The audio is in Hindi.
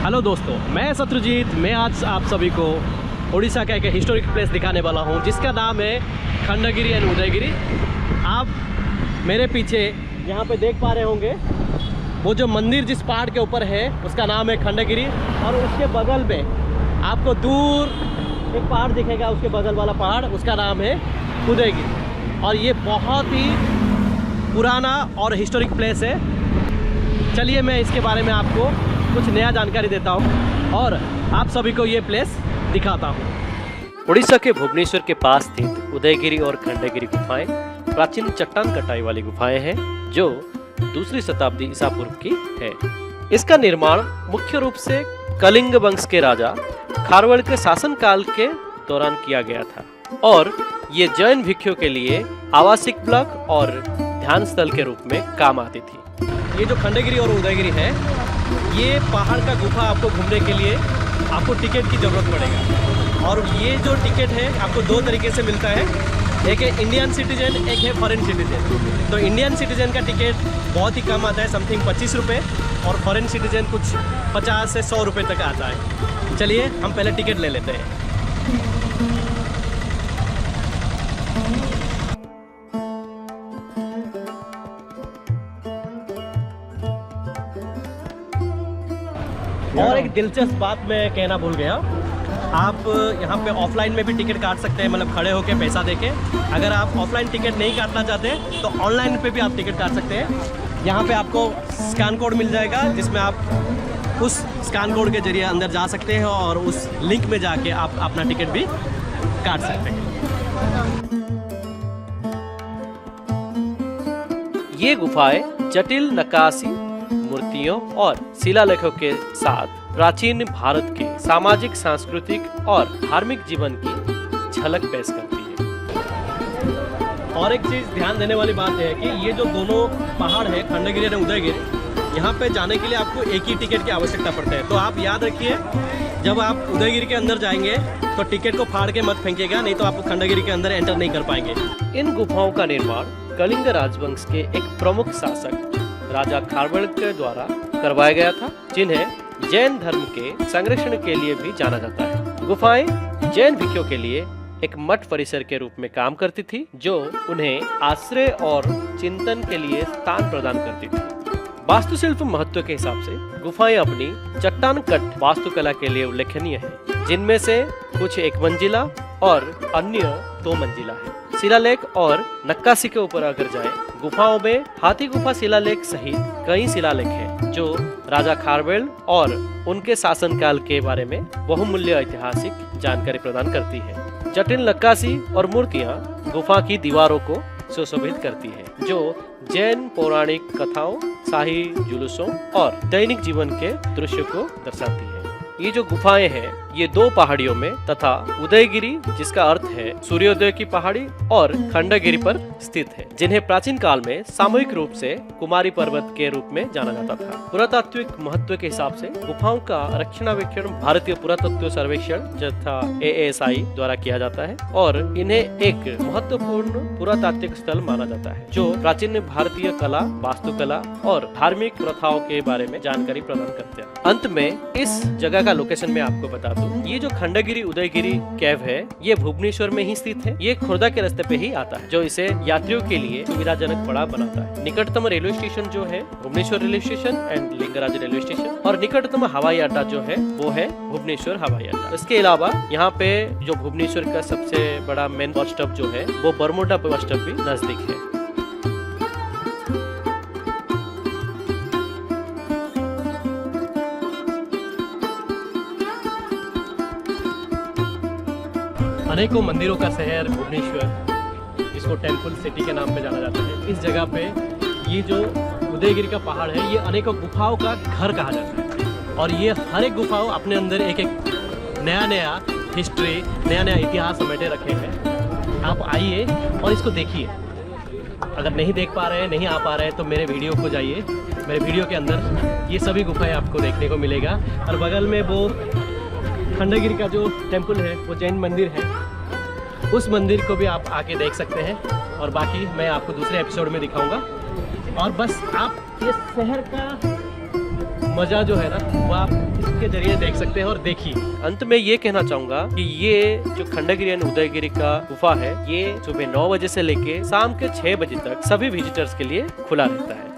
हेलो दोस्तों, मैं शत्रुजीत। मैं आज आप सभी को उड़ीसा का एक हिस्टोरिक प्लेस दिखाने वाला हूं जिसका नाम है खंडगिरी एंड उदयगिरी। आप मेरे पीछे यहां पे देख पा रहे होंगे वो जो मंदिर जिस पहाड़ के ऊपर है उसका नाम है खंडगिरी, और उसके बगल में आपको दूर एक पहाड़ दिखेगा, उसके बगल वाला पहाड़ उसका नाम है उदयगिरी। और ये बहुत ही पुराना और हिस्टोरिक प्लेस है। चलिए मैं इसके बारे में आपको कुछ नया जानकारी देता हूँ और आप सभी को ये प्लेस दिखाता हूँ। उड़ीसा के भुवनेश्वर के पास स्थित उदयगिरी और खंडगिरी गुफाएं प्राचीन चट्टान कटाई वाली गुफाएं हैं जो दूसरी शताब्दी ईसा पूर्व की है। इसका निर्माण मुख्य रूप से कलिंग वंश के राजा खारवेल के शासनकाल के दौरान किया गया था और ये जैन भिक्षुओं के लिए आवासिक ब्लॉक और ध्यान स्थल के रूप में काम आती थी। ये जो खंडगिरी और उदयगिरी है, ये पहाड़ का गुफा आपको घूमने के लिए आपको टिकट की ज़रूरत पड़ेगा। और ये जो टिकट है आपको दो तरीके से मिलता है, एक है इंडियन सिटीजन, एक है फॉरेन सिटीजन। तो इंडियन सिटीजन का टिकट बहुत ही कम आता है, समथिंग 25 रुपये, और फॉरेन सिटीजन कुछ 50 से 100 रुपये तक आता है। चलिए हम पहले टिकट ले लेते हैं। और एक दिलचस्प बात मैं कहना भूल गया, आप यहाँ पे ऑफलाइन में भी टिकट काट सकते हैं, मतलब खड़े होकर पैसा देके। अगर आप ऑफलाइन टिकट नहीं काटना चाहते तो ऑनलाइन पे भी आप टिकट काट सकते हैं। यहाँ पे आपको स्कैन कोड मिल जाएगा जिसमें आप उस स्कैन कोड के जरिए अंदर जा सकते हैं और उस लिंक में जाके आप अपना टिकट भी काट सकते हैं। ये गुफाएं जटिल नक्काशी मूर्तियों और शिलालेखों के साथ प्राचीन भारत के सामाजिक, सांस्कृतिक और धार्मिक जीवन की झलक पेश करती है। और एक चीज ध्यान देने वाली बात है कि ये जो दोनों पहाड़ है खंडगिरी और उदयगिरी, यहाँ पे जाने के लिए आपको एक ही टिकट की आवश्यकता पड़ता है। तो आप याद रखिए, जब आप उदयगिरी के अंदर जाएंगे तो टिकट को फाड़ के मत फेंकिएगा, नहीं तो आप खंडगिरी के अंदर एंटर नहीं कर पाएंगे। इन गुफाओं का निर्माण कलिंग राजवंश के एक प्रमुख शासक राजा खारवेल के द्वारा करवाया गया था, जिन्हें जैन धर्म के संरक्षण के लिए भी जाना जाता है। गुफाएं जैन भिक्षुओं के लिए एक मठ परिसर के रूप में काम करती थी, जो उन्हें आश्रय और चिंतन के लिए स्थान प्रदान करती थी। वास्तुशिल्प महत्व के हिसाब से गुफाएं अपनी चट्टान कट वास्तुकला के लिए उल्लेखनीय है, जिनमें से कुछ एक मंजिला और अन्य 2 मंजिला है। शिलालेख और नक्काशी के ऊपर अगर जाए, गुफाओं में हाथी गुफा शिलालेख सहित कई शिलालेख हैं जो राजा खारवेल और उनके शासनकाल के बारे में बहुमूल्य ऐतिहासिक जानकारी प्रदान करती है। जटिल नक्काशी और मूर्तियां गुफा की दीवारों को सुशोभित करती है, जो जैन पौराणिक कथाओं, शाही जुलूसों और दैनिक जीवन के दृश्य को दर्शाती है। ये जो गुफाएं हैं ये 2 पहाड़ियों में तथा उदयगिरी, जिसका अर्थ है सूर्योदय की पहाड़ी, और खंडगिरी पर स्थित है, जिन्हें प्राचीन काल में सामूहिक रूप से कुमारी पर्वत के रूप में जाना जाता था। पुरातात्विक महत्व के हिसाब से गुफाओं का रक्षणावेक्षण भारतीय पुरातत्व सर्वेक्षण तथा ASI द्वारा किया जाता है और इन्हें एक महत्वपूर्ण पुरातात्विक स्थल माना जाता है, जो प्राचीन भारतीय कला, वास्तुकला और धार्मिक प्रथाओं के बारे में जानकारी प्रदान करते हैं। अंत में इस जगह का लोकेशन मैं आपको बता दूं, ये जो खंडगिरी उदयगिरी केव है ये भुवनेश्वर में ही स्थित है। ये खुर्दा के रास्ते पे ही आता है, जो इसे यात्रियों के लिए सुविधाजनक बड़ा बनाता है। निकटतम रेलवे स्टेशन जो है Bhubaneswar railway station and Lingaraj railway station, और निकटतम हवाई अड्डा जो है वो है भुवनेश्वर हवाई अड्डा। इसके अलावा यहाँ पे जो भुवनेश्वर का सबसे बड़ा मेन बस स्टॉप जो है वो बरमुडा बस स्टॉप भी नजदीक है। अनेकों मंदिरों का शहर भुवनेश्वर, जिसको टेम्पल सिटी के नाम पे जाना जाता है, इस जगह पे ये जो उदयगिरी का पहाड़ है ये अनेकों गुफाओं का घर कहा जाता है। और ये हर एक गुफाओं अपने अंदर एक नया नया हिस्ट्री, नया नया इतिहास समेटे रखे हैं। आप आइए और इसको देखिए। अगर नहीं देख पा रहे हैं, नहीं आ पा रहे हैं, तो मेरे वीडियो को जाइए। मेरे वीडियो के अंदर ये सभी गुफाएं आपको देखने को मिलेगा। और बगल में वो खंडगिरी का जो टेम्पल है वो जैन मंदिर है, उस मंदिर को भी आप आके देख सकते हैं। और बाकी मैं आपको दूसरे एपिसोड में दिखाऊंगा। और बस आप ये शहर का मजा जो है ना वो आप इसके जरिए देख सकते हैं और देखिए। अंत में ये कहना चाहूंगा कि ये जो खंडगिरी एंड उदयगिरी का गुफा है ये सुबह 9 बजे से लेके शाम के 6 बजे तक सभी विजिटर्स के लिए खुला रहता है।